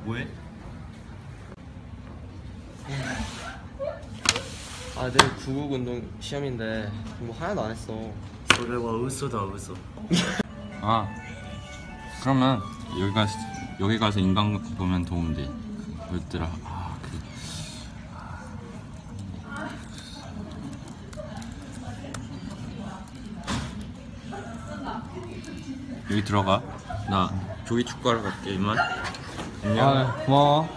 뭐해? 아, 내일 구국운동 시험인데 뭐 하나도 안 했어. 소래와 웃어다 웃어. 아, 그러면 여기 가서 인강 보면 도움 돼. 뭐였더라? 여기 들어가. 나 조기 축구하러 갈게. 이만. 안녕. 아, 고마워.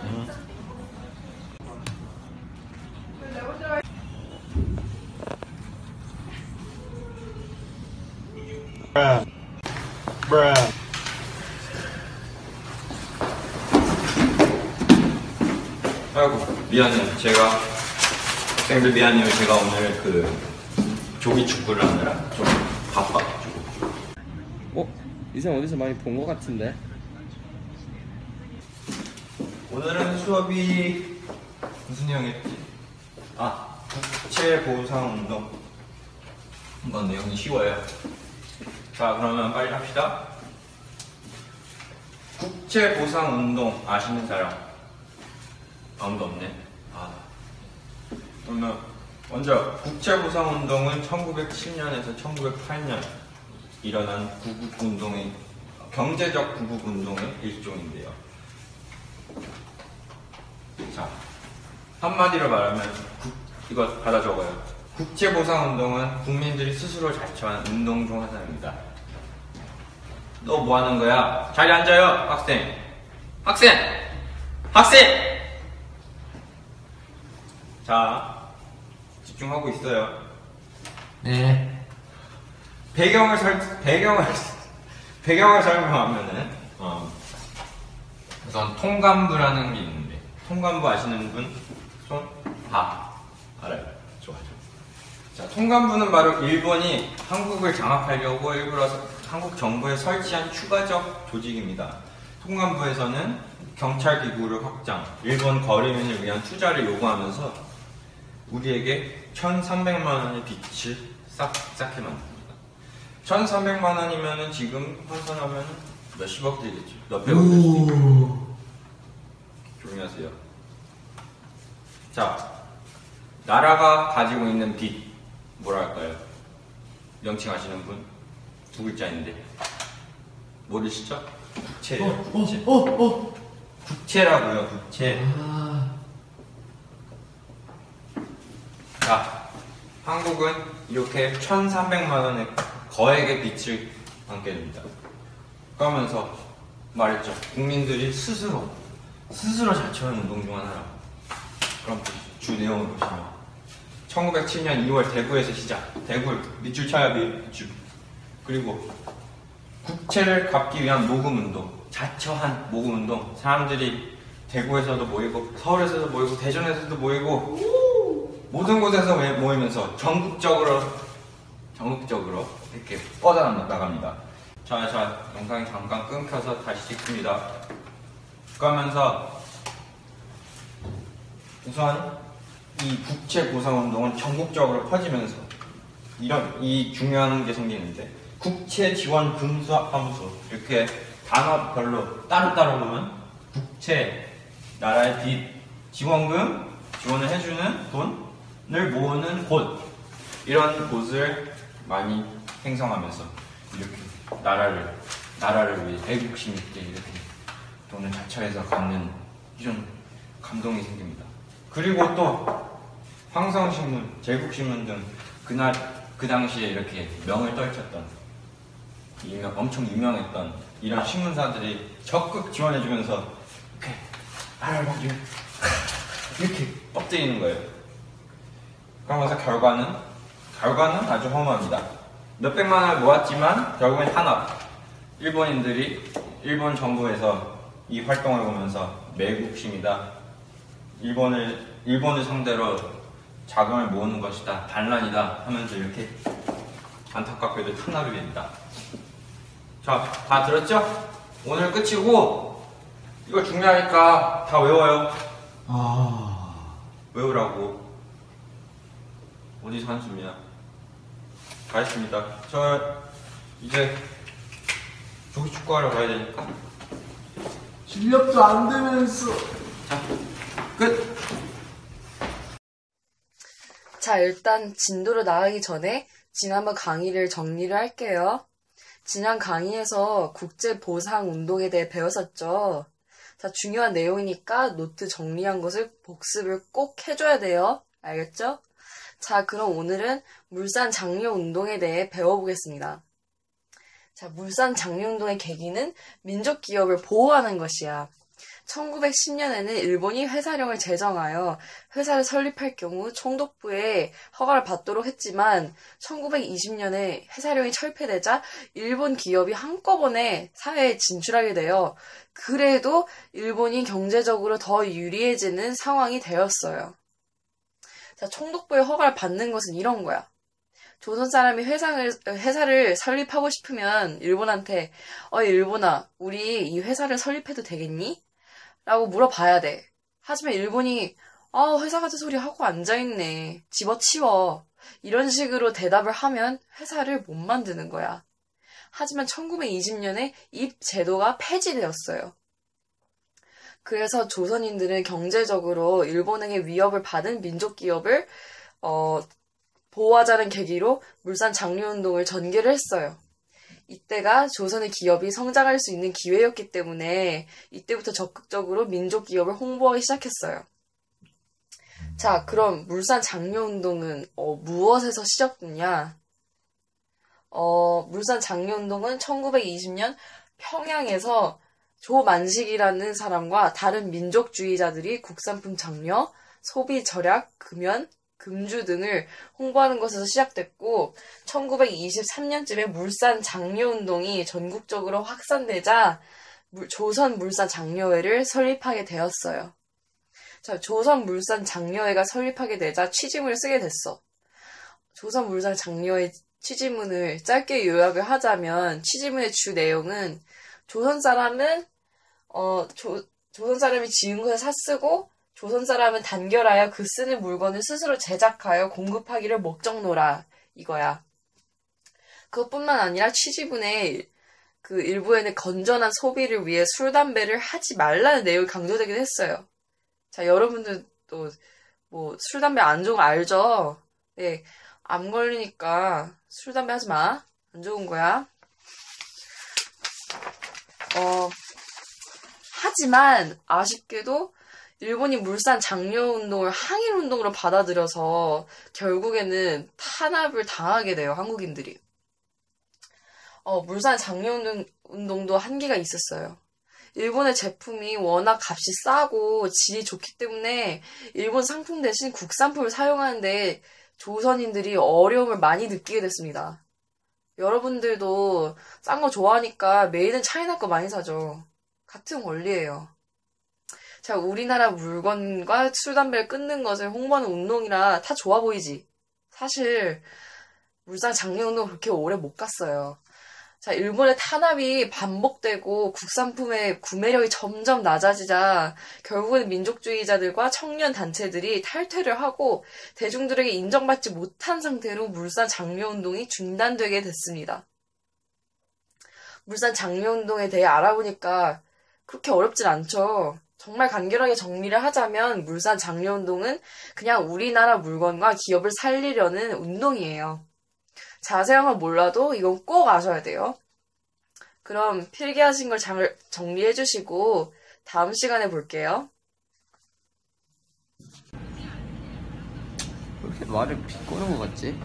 아이고 미안해요. 학생들 미안해요. 제가 오늘 그 조기 축구를 하느라 좀 바빠가지고. 이 사람 어디서 많이 본 것 같은데? 오늘은 수업이 무슨 내용이었지? 국채 보상 운동. 이건 내용이 쉬워요. 자, 그러면 빨리 합시다. 국채 보상 운동 아시는 사람? 아무도 없네. 그러면 먼저 국채 보상 운동은 1907년에서 1908년 일어난 구국운동의 경제적 구국운동의 일종인데요. 자, 한마디로 말하면 이거 받아 적어요. 국채보상운동은 국민들이 스스로 자처한 운동 중 하나입니다. 너 뭐 하는 거야? 자리 앉아요, 학생. 학생! 자, 집중하고 있어요. 네. 배경을 설명하면은 우선 통감부라는 게 있는데, 통감부 아시는 분? 손? 알아요. 좋아요. 자, 통감부는 바로 일본이 한국을 장악하려고 일부러 한국 정부에 설치한 추가적 조직입니다. 통감부에서는 경찰 기구를 확장, 일본 거리민을 위한 투자를 요구하면서 우리에게 1,300만 원의 빚을 쌓게 만듭니다. 1,300만 원이면은 지금 환산하면 몇십억 되겠죠. 몇백억 될 수도 있고. 조용히 하세요. 자, 나라가 가지고 있는 빚 뭐라 할까요? 명칭 아시는 분? 두 글자인데 모르시죠? 국채예요. 국채. 국채라고요. 국채. 자, 한국은 이렇게 1,300만 원의 거액의 빚을 안게 됩니다. 그러면서 말했죠. 국민들이 스스로 자처한 운동 중 하나라고. 그럼 주 내용을 보시면 1907년 2월 대구에서 시작. 대구 밑줄 쳐야 밑줄. 그리고 국채를 갚기 위한 모금운동, 자처한 모금운동. 사람들이 대구에서도 모이고 서울에서도 모이고 대전에서도 모이고 모든 곳에서 모이면서 전국적으로 이렇게 뻗어나갑니다. 자, 영상이 잠깐 끊겨서 다시 찍습니다. 그러면서 우선 이 국채 보상 운동은 전국적으로 퍼지면서 이 중요한 게 생기는데, 국채 지원 금수합함수 이렇게 단어별로 따로따로 보면 국채, 나라의 빚, 지원금, 지원을 해주는 돈을 모으는 곳, 이런 곳을 많이 행성하면서 이렇게 나라를 위해 애국심 있게 이렇게 돈을 자처해서 갖는 이런 감동이 생깁니다. 그리고 또 황성신문, 제국신문 등 그 당시에 이렇게 명을 떨쳤던 엄청 유명했던 이런 신문사들이 적극 지원해주면서 이렇게 나라를 막 이렇게 뻗뜨리는 거예요. 그러면서 결과는 아주 허무합니다. 몇백만 원을 모았지만 결국엔 탄압. 일본 정부에서 이 활동을 보면서 매국심이다, 일본을 상대로 자금을 모으는 것이다, 반란이다 하면서 이렇게 안타깝게도 탄압이 됩니다. 자, 다 들었죠? 오늘 끝이고 이거 중요하니까 다 외워요. 외우라고. 어디서 한숨이야? 다 했습니다. 저 이제 조기 축구하러 가야 되니까 실력도 안 되면서. 자, 끝. 자, 일단 진도로 나가기 전에 지난번 강의를 정리를 할게요. 지난 강의에서 국제보상운동에 대해 배웠었죠. 자, 중요한 내용이니까 노트 정리한 것을 복습을 꼭 해줘야 돼요. 알겠죠? 자, 그럼 오늘은 물산 장려운동에 대해 배워보겠습니다. 자, 물산 장려운동의 계기는 민족기업을 보호하는 것이야. 1910년에는 일본이 회사령을 제정하여 회사를 설립할 경우 총독부에 허가를 받도록 했지만 1920년에 회사령이 철폐되자 일본 기업이 한꺼번에 사회에 진출하게 되어 그래도 일본이 경제적으로 더 유리해지는 상황이 되었어요. 자, 총독부의 허가를 받는 것은 이런 거야. 조선 사람이 회사를 설립하고 싶으면 일본한테 일본아, 우리 이 회사를 설립해도 되겠니? 라고 물어봐야 돼. 하지만 일본이 회사 같은 소리 하고 앉아있네. 집어치워. 이런 식으로 대답을 하면 회사를 못 만드는 거야. 하지만 1920년에 이 제도가 폐지되었어요. 그래서 조선인들은 경제적으로 일본에게 위협을 받은 민족기업을 보호하자는 계기로 물산 장려운동을 전개를 했어요. 이때가 조선의 기업이 성장할 수 있는 기회였기 때문에 이때부터 적극적으로 민족기업을 홍보하기 시작했어요. 자, 그럼 물산 장려운동은 무엇에서 시작됐냐? 물산 장려운동은 1920년 평양에서 조만식이라는 사람과 다른 민족주의자들이 국산품 장려, 소비 절약, 금연, 금주 등을 홍보하는 것에서 시작됐고 1923년쯤에 물산 장려운동이 전국적으로 확산되자 조선 물산 장려회를 설립하게 되었어요. 자, 조선 물산 장려회가 설립하게 되자 취지문을 쓰게 됐어. 조선 물산 장려회 취지문을 짧게 요약을 하자면 취지문의 주 내용은 조선 사람이 지은 것을 사쓰고 조선 사람은 단결하여 그 쓰는 물건을 스스로 제작하여 공급하기를 목적노라 이거야. 그것뿐만 아니라 취지문의 그 일부에는 건전한 소비를 위해 술, 담배를 하지 말라는 내용이 강조되기도 했어요. 자, 여러분들도 뭐 술, 담배 안 좋은 거 알죠? 네, 암 걸리니까 술, 담배 하지 마. 안 좋은 거야. 하지만 아쉽게도 일본이 물산 장려운동을 항일운동으로 받아들여서 결국에는 탄압을 당하게 돼요, 한국인들이. 물산 장려운동도 한계가 있었어요. 일본의 제품이 워낙 값이 싸고 질이 좋기 때문에 일본 상품 대신 국산품을 사용하는데 조선인들이 어려움을 많이 느끼게 됐습니다. 여러분들도 싼 거 좋아하니까 메이드 인 차이나 거 많이 사죠. 같은 원리예요. 자, 우리나라 물건과 술, 담배를 끊는 것을 홍보하는 운동이라 다 좋아 보이지. 사실 물산 장려운동 그렇게 오래 못 갔어요. 자, 일본의 탄압이 반복되고 국산품의 구매력이 점점 낮아지자 결국은 민족주의자들과 청년 단체들이 탈퇴를 하고 대중들에게 인정받지 못한 상태로 물산 장려운동이 중단되게 됐습니다. 물산 장려운동에 대해 알아보니까 그렇게 어렵진 않죠. 정말 간결하게 정리를 하자면 물산 장려운동은 그냥 우리나라 물건과 기업을 살리려는 운동이에요. 자세한 건 몰라도 이건 꼭 아셔야 돼요. 그럼 필기하신 걸 정리해 주시고 다음 시간에 볼게요. 왜 이렇게 말을 비꼬는 것 같지?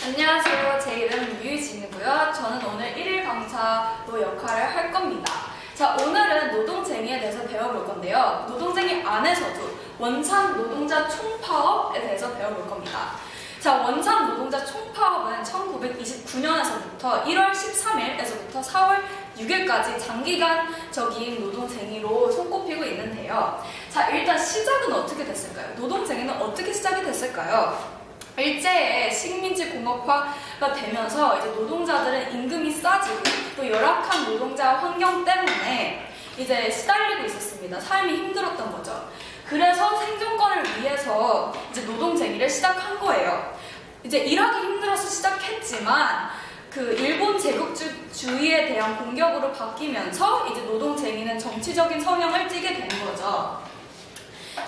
안녕하세요. 제 이름은 유희진이고요. 저는 오늘 1일 강사로 역할을 할 겁니다. 자, 오늘은 노동쟁의에 대해서 배워볼 건데요. 노동쟁의 안에서도 원산 노동자 총파업에 대해서 배워볼 겁니다. 자, 원산 노동자 총파업은 1929년에서부터 1월 13일에서부터 4월 6일까지 장기간적인 노동쟁의로 손꼽히고 있는데요. 자, 일단 시작은 어떻게 됐을까요? 노동쟁의는 어떻게 시작이 됐을까요? 일제의 식민지 공업화가 되면서 이제 노동자들은 임금이 싸지고 또 열악한 노동자 환경 때문에 이제 시달리고 있었습니다. 삶이 힘들었던 거죠. 그래서 생존권을 위해서 이제 노동쟁의를 시작한 거예요. 이제 일하기 힘들어서 시작했지만 그 일본 제국주의에 대한 공격으로 바뀌면서 이제 노동쟁이는 정치적인 성향을 띠게 된 거죠.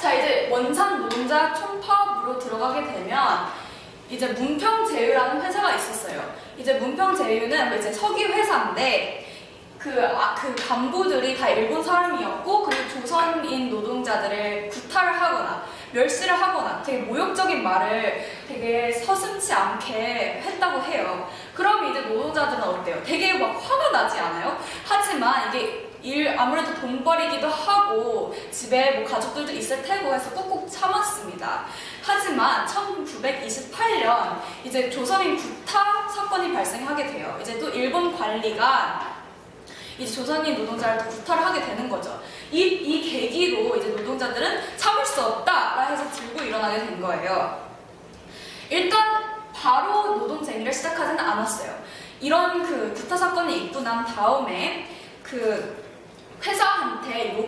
자, 이제 원산 노동자 총파업으로 들어가게 되면 이제 문평제유라는 회사가 있었어요. 이제 문평제유는 이제 석유 회사인데 그 간부들이 다 일본 사람이었고, 그리고 조선인 노동자들을 구타를 하거나 멸시를 하거나 되게 모욕적인 말을 되게 서슴지 않게 했다고 해요. 그럼 이제 노동자들은 어때요? 되게 막 화가 나지 않아요? 하지만 이게 아무래도 돈벌이기도 하고 집에 뭐 가족들도 있을 테고 해서 꾹꾹 참았습니다. 하지만 1928년 이제 조선인 구타 사건이 발생하게 돼요. 이제 또 일본 관리가 이제 조선인 노동자를 또 구타를 하게 되는 거죠. 이 계기로 이제 노동자들은 참을 수 없다라 해서 들고 일어나게 된 거예요. 일단 바로 노동쟁의를 시작하지는 않았어요. 이런 그 구타 사건이 있고 난 다음에 그 회사한테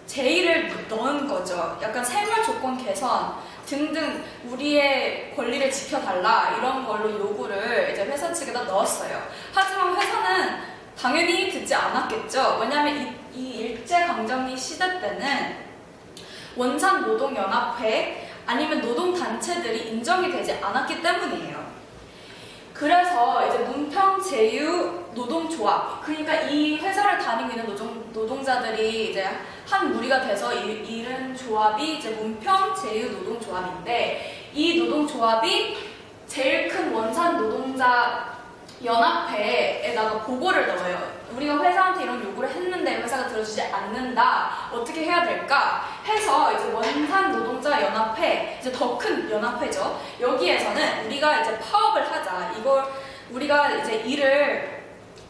제의를 넣은 거죠. 약간 생활 조건 개선 등등 우리의 권리를 지켜달라 이런 걸로 요구를 이제 회사 측에다 넣었어요. 하지만 회사는 당연히 듣지 않았겠죠. 왜냐하면 이 일제강점기 시대 때는 원산노동연합회 아니면 노동단체들이 인정이 되지 않았기 때문이에요. 그래서 이제 문평제유 노동조합, 그러니까 이 회사를 다니고 있는 노동자들이 이제 한 무리가 돼서 이른 조합이 이제 문평제유 노동조합인데, 이 노동조합이 제일 큰 원산 노동자 연합회에다가 보고를 넣어요. 우리가 회사한테 이런 요구를 했는데 회사가 들어주지 않는다. 어떻게 해야 될까? 해서 이제 원산 노동자 연합회, 이제 더 큰 연합회죠. 여기에서는 우리가 이제 파업을 하자. 이걸 우리가 이제 일을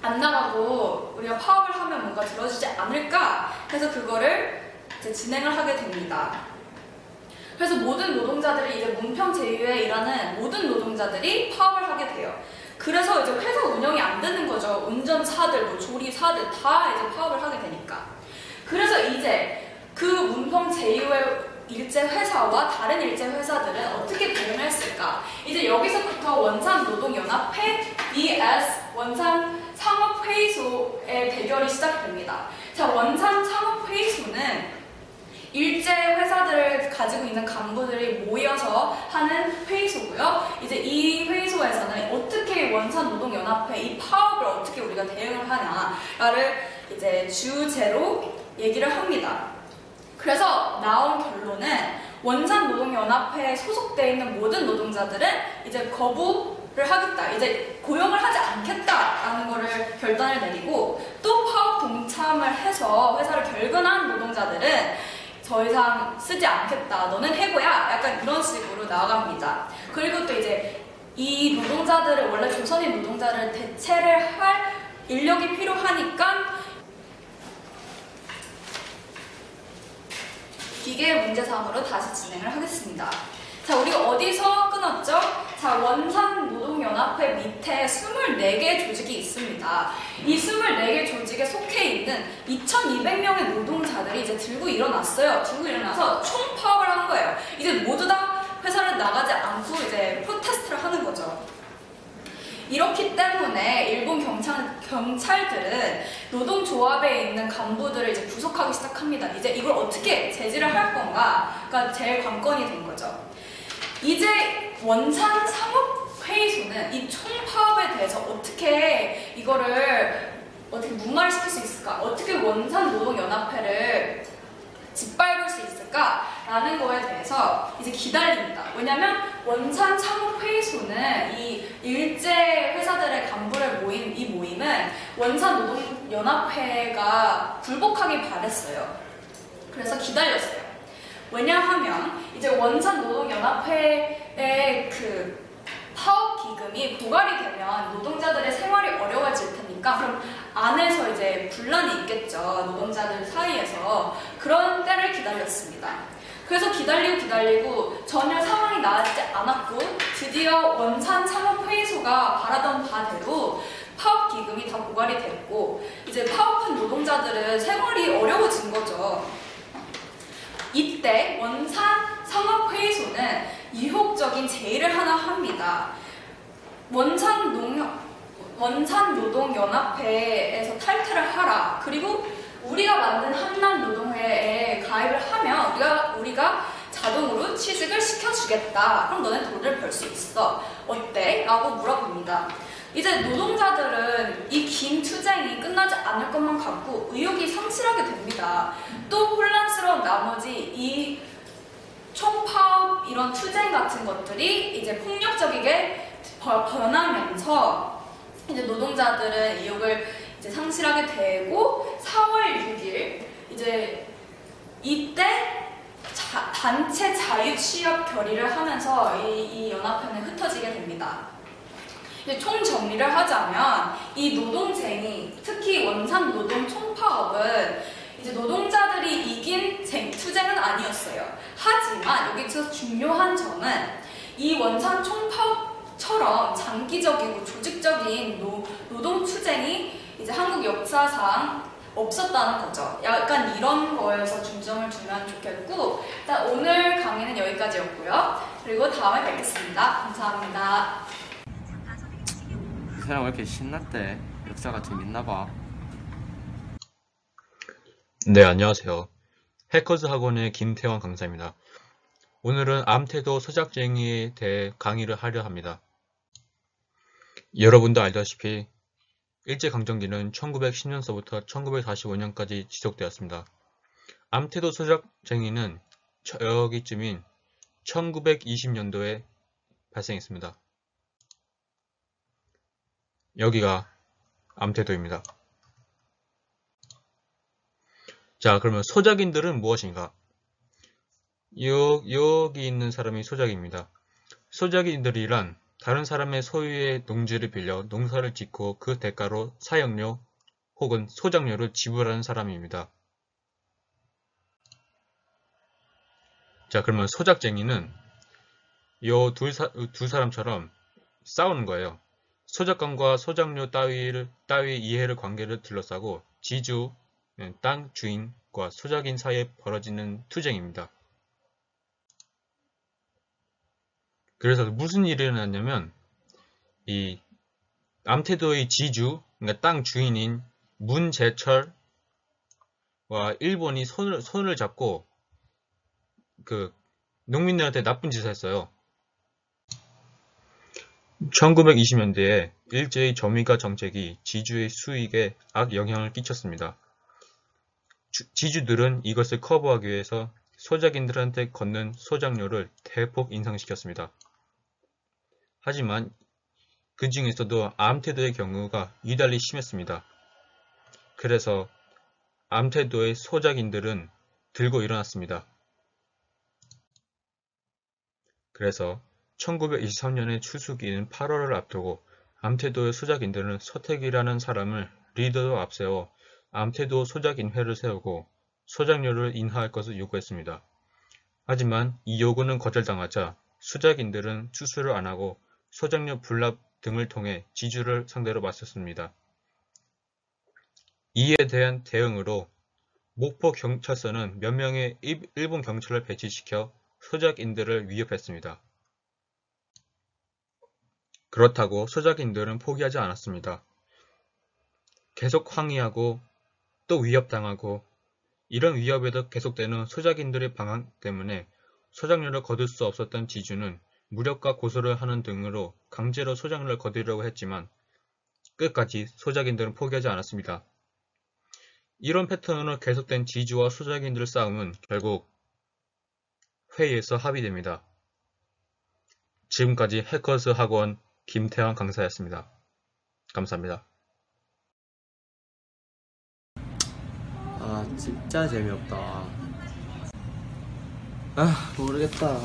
안 나가고 우리가 파업을 하면 뭔가 들어주지 않을까? 해서 그거를 이제 진행을 하게 됩니다. 그래서 모든 노동자들이 이제 문평제유에 일하는 모든 노동자들이 파업을 하게 돼요. 그래서 이제 회사 운영이 안 되는 거죠. 운전사들, 뭐 조리사들 다 이제 파업을 하게 되니까. 그래서 이제 그 문평제유의 일제 회사와 다른 일제 회사들은 어떻게 대응을 했을까? 이제 여기서부터 원산노동연합회 vs 원산상업회의소의 대결이 시작됩니다. 자, 원산상업회의소는 일제 회사들을 가지고 있는 간부들이 모여서 하는 회의소고요. 이제 이 회의소에서는 어떻게 원산노동연합회 이 파업을 어떻게 우리가 대응을 하냐를 이제 주제로 얘기를 합니다. 그래서 나온 결론은 원산노동연합회에 소속되어 있는 모든 노동자들은 이제 거부를 하겠다. 이제 고용을 하지 않겠다라는 거를 결단을 내리고, 또 파업 동참을 해서 회사를 결근한 노동자들은 더 이상 쓰지 않겠다. 너는 해고야. 약간 이런 식으로 나아갑니다. 그리고 또 이제 이 노동자들을, 원래 조선인 노동자를 대체를 할 인력이 필요하니까 기계 문제상으로 다시 진행을 하겠습니다. 자, 우리가 어디서 끊었죠? 자, 원산노동연합회 밑에 24개 조직이 있습니다. 이 24개 조직에 속해 있는 2,200명의 노동자들이 이제 들고 일어났어요. 들고 일어나서 총파업을 한 거예요. 이제 모두 다 회사를 나가지 않고 이제 프로테스트를 하는 거죠. 이렇기 때문에 일본 경찰들은 노동조합에 있는 간부들을 이제 구속하기 시작합니다. 이제 이걸 어떻게 제지를 할 건가가 제일 관건이 된 거죠. 이제 원산상업회의소는 이 총파업에 대해서 어떻게 이거를 어떻게 무마시킬 수 있을까? 어떻게 원산노동연합회를 짓밟을 수 있을까라는 거에 대해서 이제 기다립니다. 왜냐면 원산상업회의소는 이 일제 회사들의 간부를 모인 이 모임은 원산노동연합회가 굴복하길 바랬어요. 그래서 기다렸어요. 왜냐하면 이제 원산노동연합회의 그 파업 기금이 고갈이 되면 노동자들의 생활이 어려워질 테니까, 그럼 안에서 이제 분란이 있겠죠. 노동자들 사이에서. 그런 때를 기다렸습니다. 그래서 기다리고 전혀 상황이 나아지지 않았고, 드디어 원산상업회의소가 바라던 바대로 파업 기금이 다 고갈이 됐고, 이제 파업한 노동자들은 생활이 어려워진 거죠. 이때 원산상업회의소는 유혹적인 제의를 하나 합니다. 원산노동연합회에서 탈퇴를 하라. 그리고 우리가 만든 한남노동회에 가입을 하면 우리가 자동으로 취직을 시켜주겠다. 그럼 너네 돈을 벌 수 있어. 어때? 라고 물어봅니다. 이제 노동자들은 이 긴 투쟁이 끝나지 않을 것만 같고 의욕이 상실하게 됩니다. 또 혼란스러운 나머지 이 총파업 이런 투쟁 같은 것들이 이제 폭력적이게 변하면서 이제 노동자들은 의욕을 이제 상실하게 되고 4월 6일 이제 이때 단체 자유 취업 결의를 하면서 이 연합회는 흩어지게 됩니다. 이제 총 정리를 하자면 이 노동쟁이, 특히 원산 노동 총파업은 이제 노동자들이 이긴 투쟁은 아니었어요. 하지만 여기서 중요한 점은 이 원산 총파업처럼 장기적이고 조직적인 노동 투쟁이 이제 한국 역사상 없었다는 거죠. 약간 이런 거에서 중점을 두면 좋겠고, 일단 오늘 강의는 여기까지였고요. 그리고 다음에 뵙겠습니다. 감사합니다. 이 사람 왜 이렇게 신났대? 역사가 재밌나봐. 네, 안녕하세요. 해커즈 학원의 김태원 강사입니다. 오늘은 암태도 소작쟁이에 대해 강의를 하려 합니다. 여러분도 알다시피 일제강점기는 1910년서부터 1945년까지 지속되었습니다. 암태도 소작쟁이는 여기쯤인 1920년도에 발생했습니다. 여기가 암태도입니다. 자, 그러면 소작인들은 무엇인가? 여기 있는 사람이 소작입니다. 소작인들이란 다른 사람의 소유의 농지를 빌려 농사를 짓고 그 대가로 사용료 혹은 소작료를 지불하는 사람입니다. 자, 그러면 소작쟁이는 이 두 사람처럼 싸우는 거예요. 소작권과 소작료 따위 이해를 관계를 둘러싸고 지주, 땅 주인과 소작인 사이에 벌어지는 투쟁입니다. 그래서 무슨 일이 일어났냐면 이 암태도의 지주, 그러니까 땅 주인인 문제철과 일본이 손을 잡고 그 농민들한테 나쁜 짓을 했어요. 1920년대에 일제의 점유가 정책이 지주의 수익에 악영향을 끼쳤습니다. 지주들은 이것을 커버하기 위해서 소작인들한테 걷는 소작료를 대폭 인상시켰습니다. 하지만 그 중에서도 암태도의 경우가 유달리 심했습니다. 그래서 암태도의 소작인들은 들고 일어났습니다. 그래서 1923년의 추수기인 8월을 앞두고 암태도의 소작인들은 서택이라는 사람을 리더로 앞세워 암태도 소작인회를 세우고 소작료를 인하할 것을 요구했습니다. 하지만 이 요구는 거절당하자 소작인들은 추수를 안하고 소작료 불납 등을 통해 지주를 상대로 맞섰습니다. 이에 대한 대응으로 목포 경찰서는 몇 명의 일본 경찰을 배치시켜 소작인들을 위협했습니다. 그렇다고 소작인들은 포기하지 않았습니다. 계속 항의하고 또 위협당하고 이런 위협에도 계속되는 소작인들의 방황 때문에 소작료를 거둘 수 없었던 지주는 무력과 고소를 하는 등으로 강제로 소작료를 거두려고 했지만 끝까지 소작인들은 포기하지 않았습니다. 이런 패턴으로 계속된 지주와 소작인들의 싸움은 결국 회의에서 합의됩니다. 지금까지 해커즈 학원 김태환 강사였습니다. 감사합니다. 아, 진짜 재미없다. 아, 모르겠다.